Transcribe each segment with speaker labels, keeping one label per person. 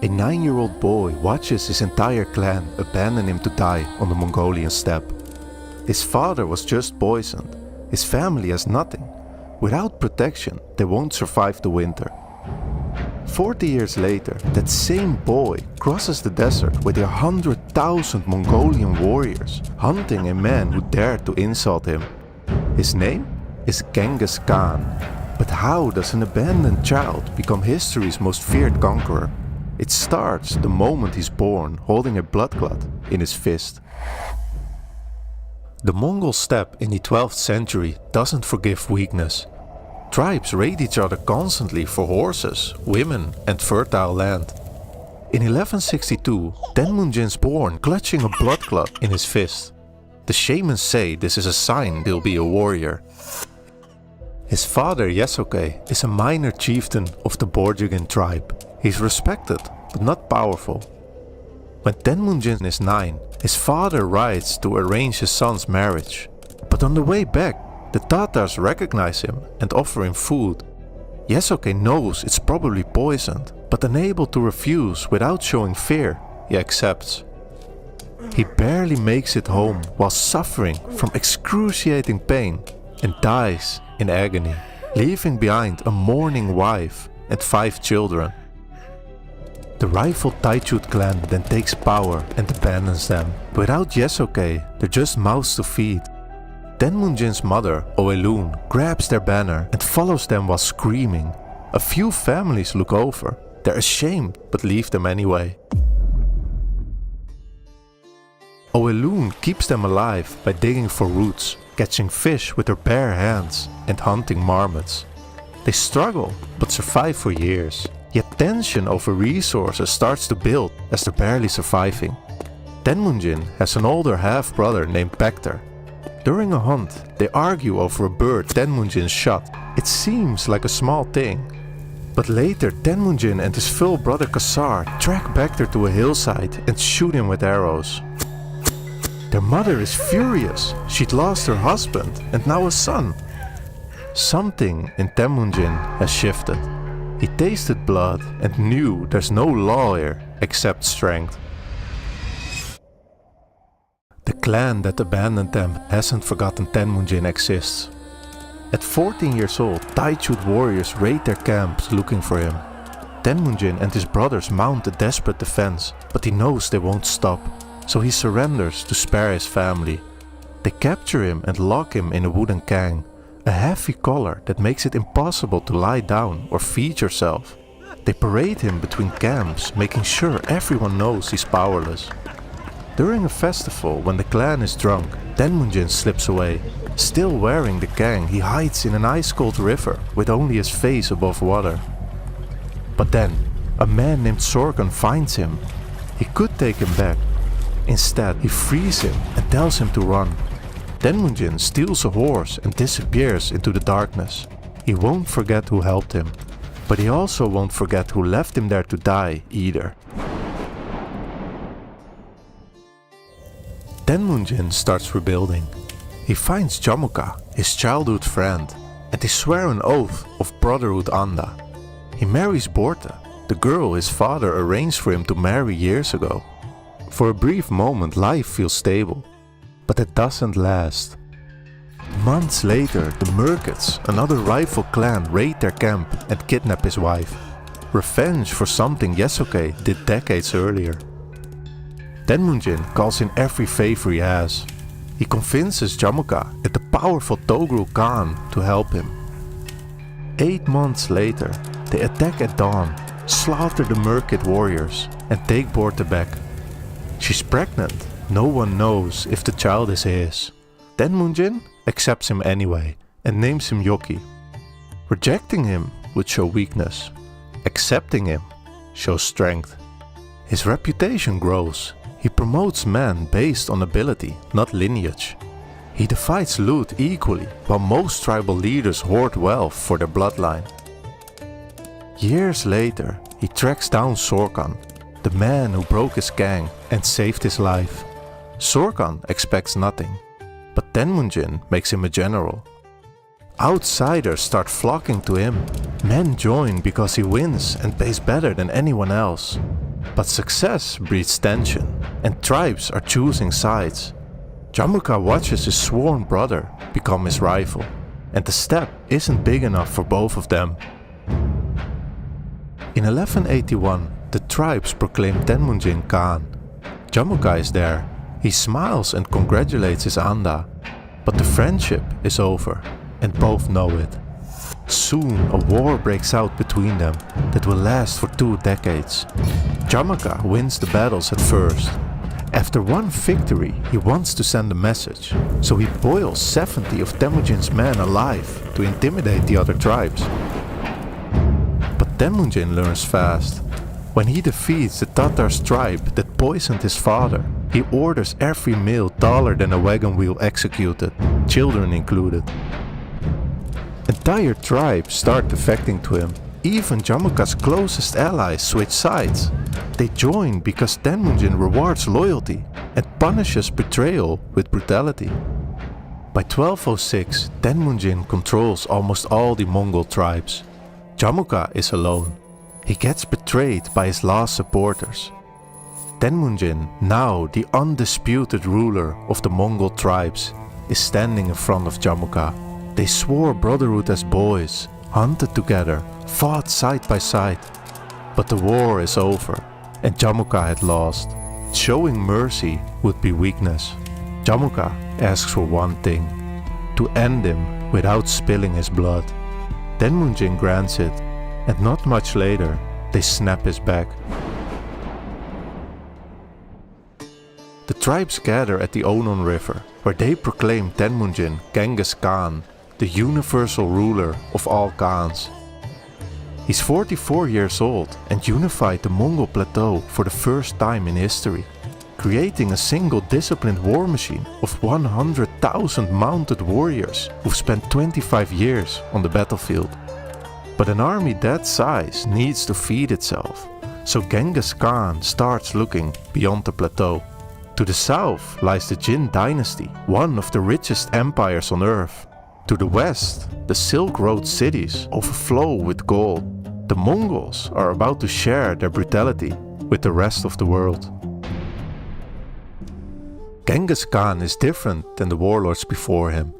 Speaker 1: A 9-year-old boy watches his entire clan abandon him to die on the Mongolian steppe. His father was just poisoned. His family has nothing. Without protection, they won't survive the winter. 40 years later, that same boy crosses the desert with 100,000 Mongolian warriors, hunting a man who dared to insult him. His name is Genghis Khan. But how does an abandoned child become history's most feared conqueror? It starts the moment he's born, holding a blood clot in his fist. The Mongol steppe in the 12th century doesn't forgive weakness. Tribes raid each other constantly for horses, women and fertile land. In 1162, Temüjin's born clutching a blood clot in his fist. The shamans say this is a sign he'll be a warrior. His father Yesugei is a minor chieftain of the Borjigin tribe. He's respected, but not powerful. When Temüjin is 9, his father rides to arrange his son's marriage. But on the way back, the Tatars recognize him and offer him food. Yesugei knows it's probably poisoned, but unable to refuse without showing fear, he accepts. He barely makes it home while suffering from excruciating pain and dies in agony, leaving behind a mourning wife and 5 children. The rival Taichut clan then takes power and abandons them. Without Yesugei, they're just mouths to feed. Temüjin's mother, Oelun, grabs their banner and follows them while screaming. A few families look over. They're ashamed but leave them anyway. Oelun keeps them alive by digging for roots, catching fish with her bare hands and hunting marmots. They struggle but survive for years. Yet tension over resources starts to build as they're barely surviving. Temüjin has an older half-brother named Pekter. During a hunt, they argue over a bird Temüjin shot. It seems like a small thing. But later Temüjin and his full brother Kassar track Pekter to a hillside and shoot him with arrows. Their mother is furious. She'd lost her husband and now a son. Something in Temüjin has shifted. He tasted blood and knew there's no law here except strength. The clan that abandoned them hasn't forgotten Temüjin exists. At 14 years old, Taichut warriors raid their camps looking for him. Temüjin and his brothers mount a desperate defense, but he knows they won't stop, so he surrenders to spare his family. They capture him and lock him in a wooden cangue, a heavy collar that makes it impossible to lie down or feed yourself. They parade him between camps, making sure everyone knows he's powerless. During a festival, when the clan is drunk, Temüjin slips away. Still wearing the cangue, he hides in an ice-cold river with only his face above water. But then, a man named Sorkan finds him. He could take him back. Instead, he frees him and tells him to run. Temüjin steals a horse and disappears into the darkness. He won't forget who helped him, but he also won't forget who left him there to die either. Temüjin starts rebuilding. He finds Jamukha, his childhood friend, and they swear an oath of brotherhood Anda. He marries Borte, the girl his father arranged for him to marry years ago. For a brief moment life feels stable, but it doesn't last. Months later, the Merkits, another rival clan, raid their camp and kidnap his wife. Revenge for something Yesugei did decades earlier. Temüjin calls in every favor he has. He convinces Jamukha and the powerful Toghrul Khan to help him. 8 months later, they attack at dawn, slaughter the Merkit warriors and take Borte back. She's pregnant. No one knows if the child is his. Temüjin accepts him anyway and names him Yoki. Rejecting him would show weakness. Accepting him shows strength. His reputation grows. He promotes men based on ability, not lineage. He divides loot equally, while most tribal leaders hoard wealth for their bloodline. Years later, he tracks down Sorkan, the man who broke his gang and saved his life. Sorkan expects nothing, but Temüjin makes him a general. Outsiders start flocking to him. Men join because he wins and pays better than anyone else. But success breeds tension, and tribes are choosing sides. Jamukha watches his sworn brother become his rival, and the steppe isn't big enough for both of them. In 1181, the tribes proclaim Temüjin Khan. Jamukha is there. He smiles and congratulates his Anda, but the friendship is over, and both know it. Soon a war breaks out between them that will last for 2 decades. Jamukha wins the battles at first. After one victory, he wants to send a message, so he boils 70 of Temujin's men alive to intimidate the other tribes. But Temüjin learns fast. When he defeats the Tatars tribe that poisoned his father, he orders every male taller than a wagon wheel executed, children included. Entire tribes start defecting to him. Even Jamukha's closest allies switch sides. They join because Temüjin rewards loyalty and punishes betrayal with brutality. By 1206, Temüjin controls almost all the Mongol tribes. Jamukha is alone. He gets betrayed by his last supporters. Temüjin, now the undisputed ruler of the Mongol tribes, is standing in front of Jamukha. They swore brotherhood as boys, hunted together, fought side by side. But the war is over, and Jamukha had lost. Showing mercy would be weakness. Jamukha asks for one thing: to end him without spilling his blood. Temüjin grants it, and not much later, they snap his back. The tribes gather at the Onon River, where they proclaim Temüjin Genghis Khan, the universal ruler of all Khans. He's 44 years old and unified the Mongol plateau for the first time in history, creating a single disciplined war machine of 100,000 mounted warriors who've spent 25 years on the battlefield. But an army that size needs to feed itself, so Genghis Khan starts looking beyond the plateau. To the south lies the Jin Dynasty, one of the richest empires on earth. To the west, the Silk Road cities overflow with gold. The Mongols are about to share their brutality with the rest of the world. Genghis Khan is different than the warlords before him.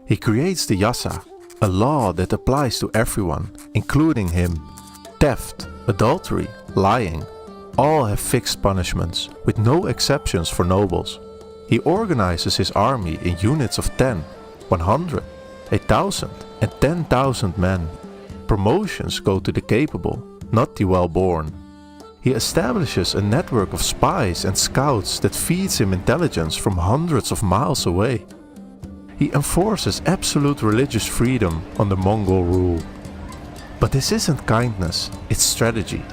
Speaker 1: He creates the Yassa, a law that applies to everyone, including him. Theft, adultery, lying, all have fixed punishments, with no exceptions for nobles. He organizes his army in units of 10, 100, 1,000 and 10,000 men. Promotions go to the capable, not the well-born. He establishes a network of spies and scouts that feeds him intelligence from hundreds of miles away. He enforces absolute religious freedom under Mongol rule. But this isn't kindness, it's strategy.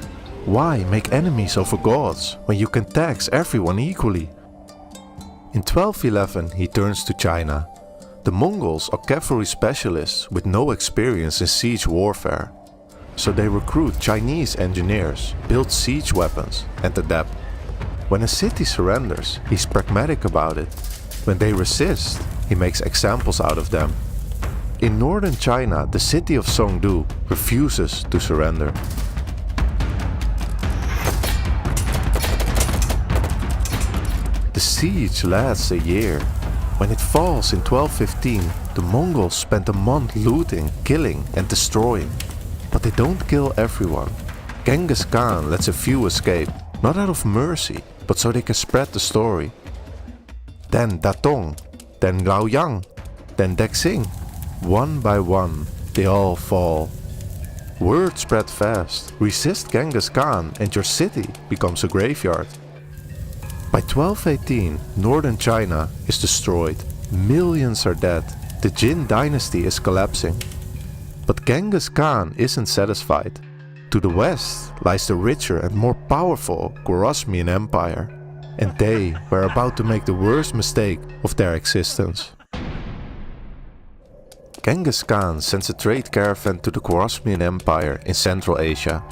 Speaker 1: Why make enemies over gods when you can tax everyone equally? In 1211 he turns to China. The Mongols are cavalry specialists with no experience in siege warfare, so they recruit Chinese engineers, build siege weapons and adapt. When a city surrenders, he's pragmatic about it. When they resist, he makes examples out of them. In northern China, the city of Songdu refuses to surrender. The siege lasts a year. When it falls in 1215, the Mongols spent a month looting, killing and destroying. But they don't kill everyone. Genghis Khan lets a few escape, not out of mercy, but so they can spread the story. Then Datong, then Liaoyang, then Dexing. One by one, they all fall. Word spread fast. Resist Genghis Khan and your city becomes a graveyard. By 1218, northern China is destroyed. Millions are dead. The Jin Dynasty is collapsing. But Genghis Khan isn't satisfied. To the west lies the richer and more powerful Khwarazmian Empire. And they were about to make the worst mistake of their existence. Genghis Khan sends a trade caravan to the Khwarazmian Empire in Central Asia.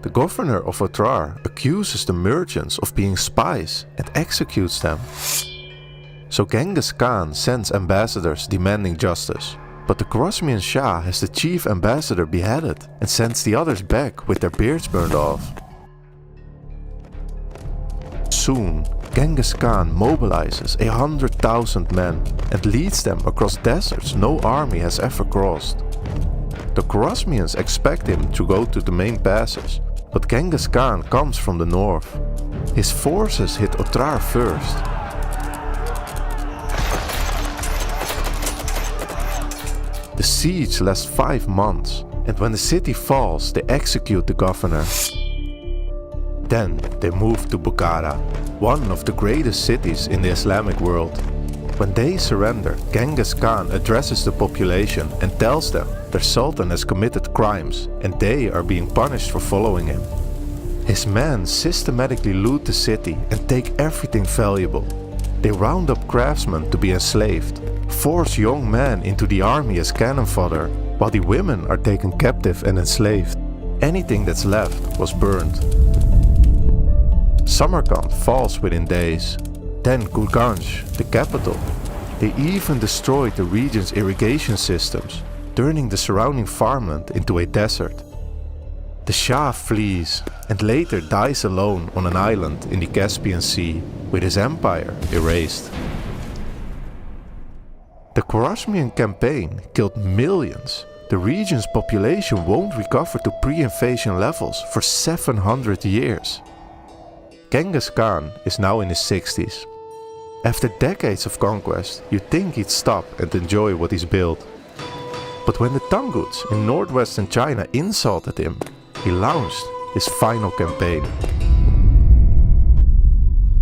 Speaker 1: The governor of Otrar accuses the merchants of being spies and executes them. So Genghis Khan sends ambassadors demanding justice, but the Khwarazmian Shah has the chief ambassador beheaded and sends the others back with their beards burned off. Soon, Genghis Khan mobilizes 100,000 men and leads them across deserts no army has ever crossed. The Khwarazmians expect him to go to the main passes, but Genghis Khan comes from the north. His forces hit Otrar first. The siege lasts 5 months, and when the city falls, they execute the governor. Then they move to Bukhara, one of the greatest cities in the Islamic world. When they surrender, Genghis Khan addresses the population and tells them their sultan has committed crimes and they are being punished for following him. His men systematically loot the city and take everything valuable. They round up craftsmen to be enslaved, force young men into the army as cannon fodder, while the women are taken captive and enslaved. Anything that's left was burned. Samarkand falls within days. Then Gurganj, the capital. They even destroyed the region's irrigation systems, turning the surrounding farmland into a desert. The Shah flees and later dies alone on an island in the Caspian Sea, with his empire erased. The Khwarazmian campaign killed millions. The region's population won't recover to pre-invasion levels for 700 years. Genghis Khan is now in his 60s. After decades of conquest, you'd think he'd stop and enjoy what he's built. But when the Tanguts in northwestern China insulted him, he launched his final campaign.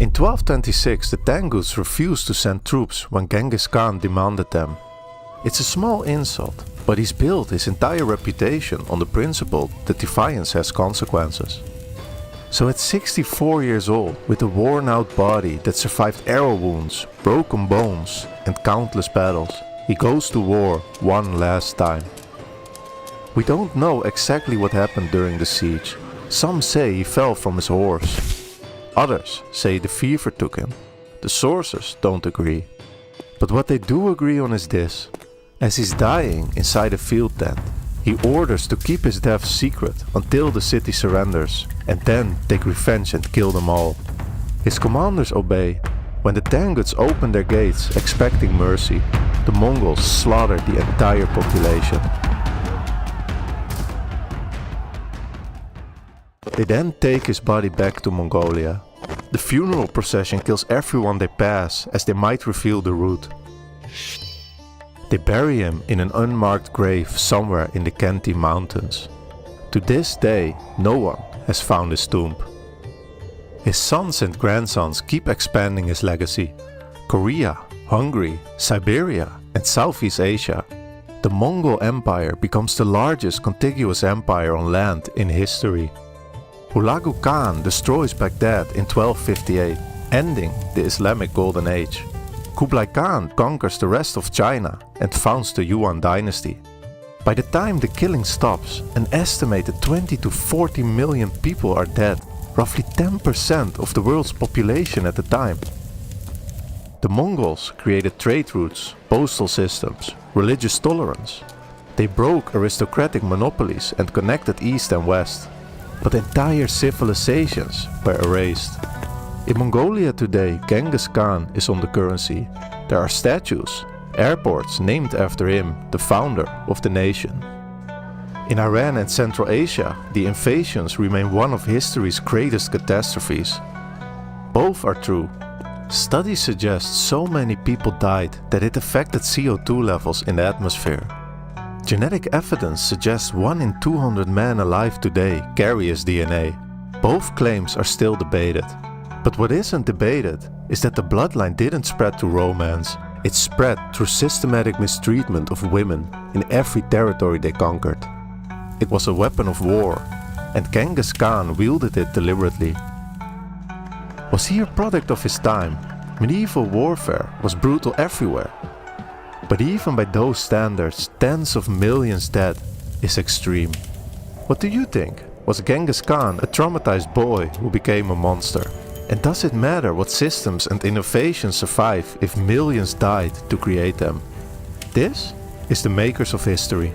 Speaker 1: In 1226, the Tanguts refused to send troops when Genghis Khan demanded them. It's a small insult, but he's built his entire reputation on the principle that defiance has consequences. So at 64 years old, with a worn-out body that survived arrow wounds, broken bones, and countless battles, he goes to war one last time. We don't know exactly what happened during the siege. Some say he fell from his horse. Others say the fever took him. The sources don't agree. But what they do agree on is this. As he's dying inside a field tent, he orders to keep his death secret until the city surrenders, and then take revenge and kill them all. His commanders obey. When the Tanguts open their gates expecting mercy, the Mongols slaughter the entire population. They then take his body back to Mongolia. The funeral procession kills everyone they pass, as they might reveal the route. They bury him in an unmarked grave somewhere in the Cangue mountains. To this day, no one has found his tomb. His sons and grandsons keep expanding his legacy. Korea, Hungary, Siberia, and Southeast Asia. The Mongol Empire becomes the largest contiguous empire on land in history. Hulagu Khan destroys Baghdad in 1258, ending the Islamic Golden Age. Kublai Khan conquers the rest of China and founds the Yuan dynasty. By the time the killing stops, an estimated 20 to 40 million people are dead, roughly 10% of the world's population at the time. The Mongols created trade routes, postal systems, religious tolerance. They broke aristocratic monopolies and connected East and West. But entire civilizations were erased. In Mongolia today, Genghis Khan is on the currency. There are statues, airports named after him, the founder of the nation. In Iran and Central Asia, the invasions remain one of history's greatest catastrophes. Both are true. Studies suggest so many people died that it affected CO2 levels in the atmosphere. Genetic evidence suggests 1 in 200 men alive today carry his DNA. Both claims are still debated. But what isn't debated is that the bloodline didn't spread through romance. It spread through systematic mistreatment of women in every territory they conquered. It was a weapon of war, and Genghis Khan wielded it deliberately. Was he a product of his time? Medieval warfare was brutal everywhere. But even by those standards, tens of millions dead is extreme. What do you think? Was Genghis Khan a traumatized boy who became a monster? And does it matter what systems and innovations survive if millions died to create them? This is the Makers of History.